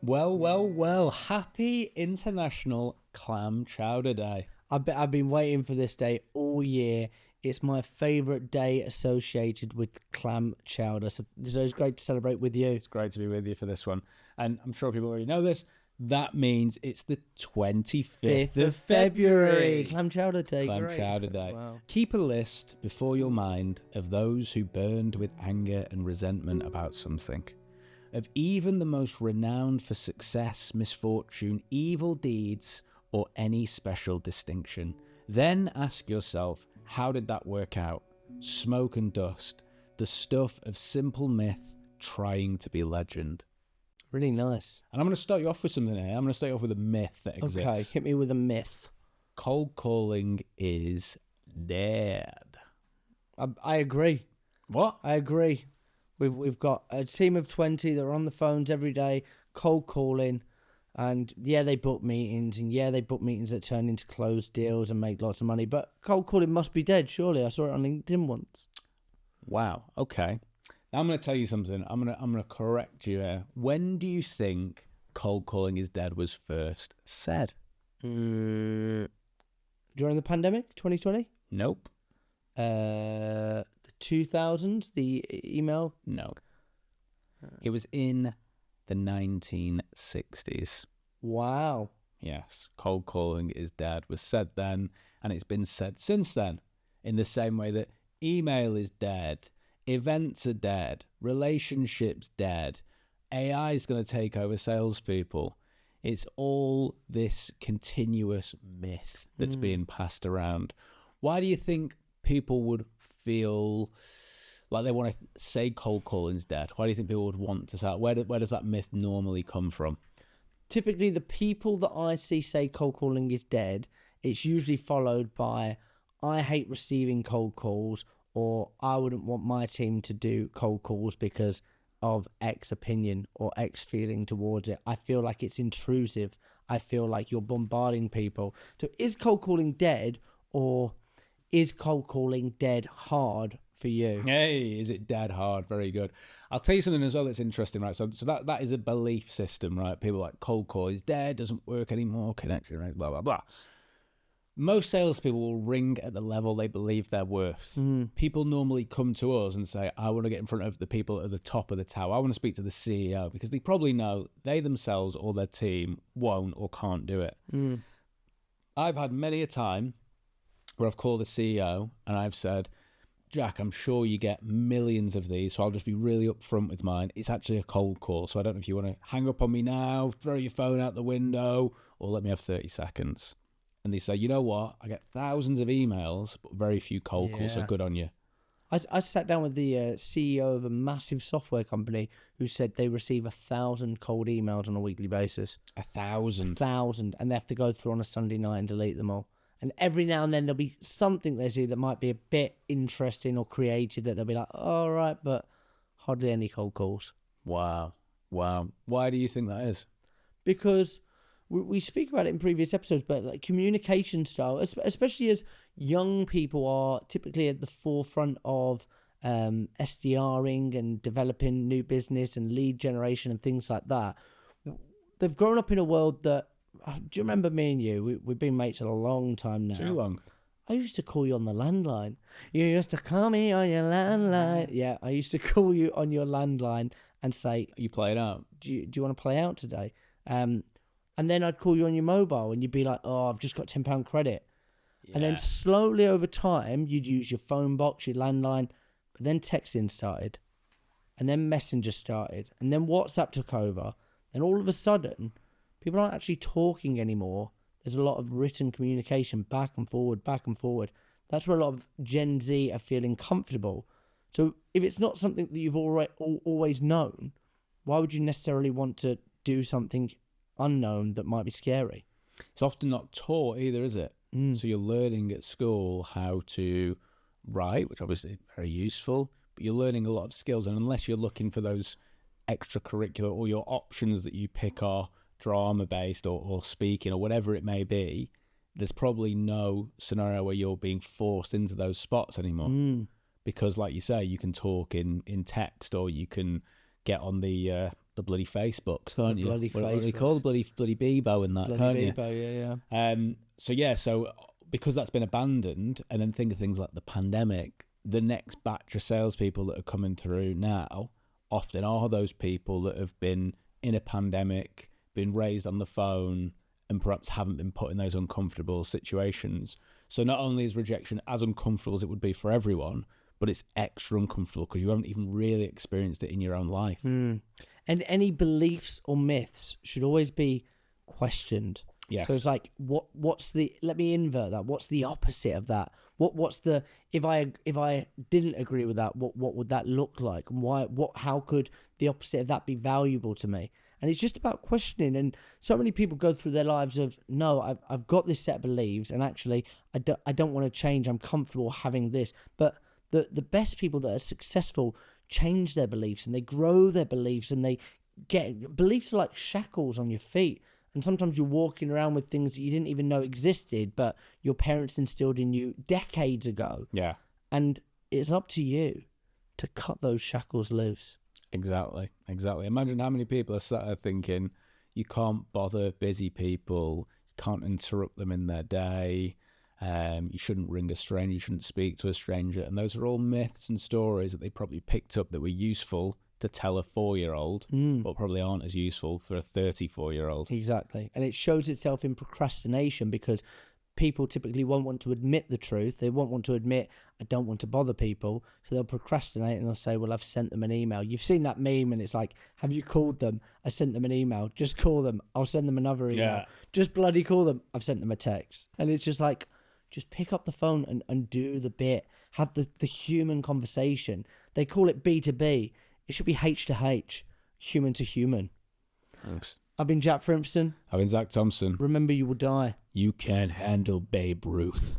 Well. Happy International Clam Chowder Day. I've been waiting for this day all year. It's my favourite day associated with clam chowder. So it's great to celebrate with you. It's great to be with you for this one. And I'm sure people already know this. That means it's the 25th of February. Clam chowder day. Clam great. Chowder Day. Wow. Keep a list before your mind of those who burned with anger and resentment about something. Of even the most renowned for success, misfortune, evil deeds, or any special distinction. Then ask yourself, how did that work out? Smoke and dust, the stuff of simple myth trying to be legend. Really nice. And I'm going to start you off with something here. I'm going to start you off with a myth that exists. Okay, hit me with a myth. Cold calling is dead. I agree. What? I agree. We've got a team of 20 that are on the phones every day, cold calling. And yeah, they book meetings, that turn into closed deals and make lots of money. But cold calling must be dead, surely. I saw it on LinkedIn once. Wow. Okay. Now I'm going to tell you something. I'm going to correct you here. When do you think cold calling is dead was first said? During the pandemic, 2020? Nope. The 2000s, the email? No. It was in the 1960s. Wow. Yes, cold calling is dead was said then, and it's been said since then. In the same way that email is dead, events are dead, relationships dead, AI is going to take over salespeople. It's all this continuous myth that's being passed around. Why do you think people would feel like they want to say cold calling's dead? Why do you think people would want to say it? Where does that myth normally come from? Typically, the people that I see say cold calling is dead, it's usually followed by, I hate receiving cold calls, or I wouldn't want my team to do cold calls because of X opinion or X feeling towards it. I feel like it's intrusive. I feel like you're bombarding people. So is cold calling dead, or is cold calling dead hard for you? Hey, is it dead hard? Very good. I'll tell you something as well that's interesting, right? So that is a belief system, right? People like cold call is dead, doesn't work anymore, connection rates, blah, blah, blah. Most salespeople will ring at the level they believe they're worth. People normally come to us and say, I want to get in front of the people at the top of the tower. I want to speak to the CEO, because they probably know they themselves or their team won't or can't do it. I've had many a time where I've called the CEO and I've said, Jack, I'm sure you get millions of these, so I'll just be really upfront with mine. It's actually a cold call, so I don't know if you want to hang up on me now, throw your phone out the window, or let me have 30 seconds. And they say, you know what? I get thousands of emails, but very few cold calls, so good on you. I sat down with the CEO of a massive software company who said they receive 1,000 cold emails on a weekly basis. 1,000? 1,000, and they have to go through on a Sunday night and delete them all. And every now and then there'll be something they see that might be a bit interesting or creative that they'll be like, all right, but hardly any cold calls. Wow. Why do you think that is? Because we speak about it in previous episodes, but like communication style, especially as young people are typically at the forefront of SDRing and developing new business and lead generation and things like that. They've grown up in a world that, do you remember me and you? We've been mates a long time now. Too long. I used to call you on the landline. You used to call me on your landline. Yeah, I used to call you on your landline and say, You play it out. do you want to play out today? And then I'd call you on your mobile and you'd be like, oh, I've just got £10 credit. Yeah. And then slowly over time, you'd use your phone box, your landline, but then texting started. And then Messenger started. And then WhatsApp took over. Then all of a sudden, people aren't actually talking anymore. There's a lot of written communication back and forward. That's where a lot of Gen Z are feeling comfortable. So if it's not something that you've always known, why would you necessarily want to do something unknown that might be scary? It's often not taught either, is it? So you're learning at school how to write, which obviously is very useful, but you're learning a lot of skills, and unless you're looking for those extracurricular, or your options that you pick are drama based or speaking or whatever it may be, there's probably no scenario where you're being forced into those spots anymore. Because like you say, you can talk in text, or you can get on the bloody Facebooks, can't you? bloody What do they call the bloody Bebo and that, can't you? Bebo, yeah. So because that's been abandoned, and then think of things like the pandemic, the next batch of salespeople that are coming through now often are those people that have been in a pandemic, been raised on the phone, and perhaps haven't been put in those uncomfortable situations. So not only is rejection as uncomfortable as it would be for everyone, but it's extra uncomfortable because you haven't even really experienced it in your own life. And any beliefs or myths should always be questioned. Yes. So it's like, what's the? Let me invert that. What's the opposite of that? What's the? If I didn't agree with that, what would that look like? And why? How could the opposite of that be valuable to me? And it's just about questioning. And so many people go through their lives of, no, I've got this set of beliefs, and actually I don't want to change. I'm comfortable having this. But the best people that are successful change their beliefs, and they grow their beliefs, and they get beliefs are like shackles on your feet. And sometimes you're walking around with things that you didn't even know existed, but your parents instilled in you decades ago. Yeah. And it's up to you to cut those shackles loose. Exactly. Imagine how many people are sat there thinking, you can't bother busy people, you can't interrupt them in their day, you shouldn't ring a stranger, you shouldn't speak to a stranger. And those are all myths and stories that they probably picked up that were useful to tell a 4-year-old, but probably aren't as useful for a 34-year-old. Exactly. And it shows itself in procrastination, because people typically won't want to admit the truth. They won't want to admit, I don't want to bother people. So they'll procrastinate and they'll say, well, I've sent them an email. You've seen that meme, and it's like, have you called them? I sent them an email. Just call them. I'll send them another email. Yeah. Just bloody call them. I've sent them a text. And it's just like, just pick up the phone and do the bit. Have the human conversation. They call it B2B. It should be H to H, human to human. Thanks. I've been Jack Frimpson. I've been Zach Thompson. Remember, you will die. You can't handle Babe Ruth.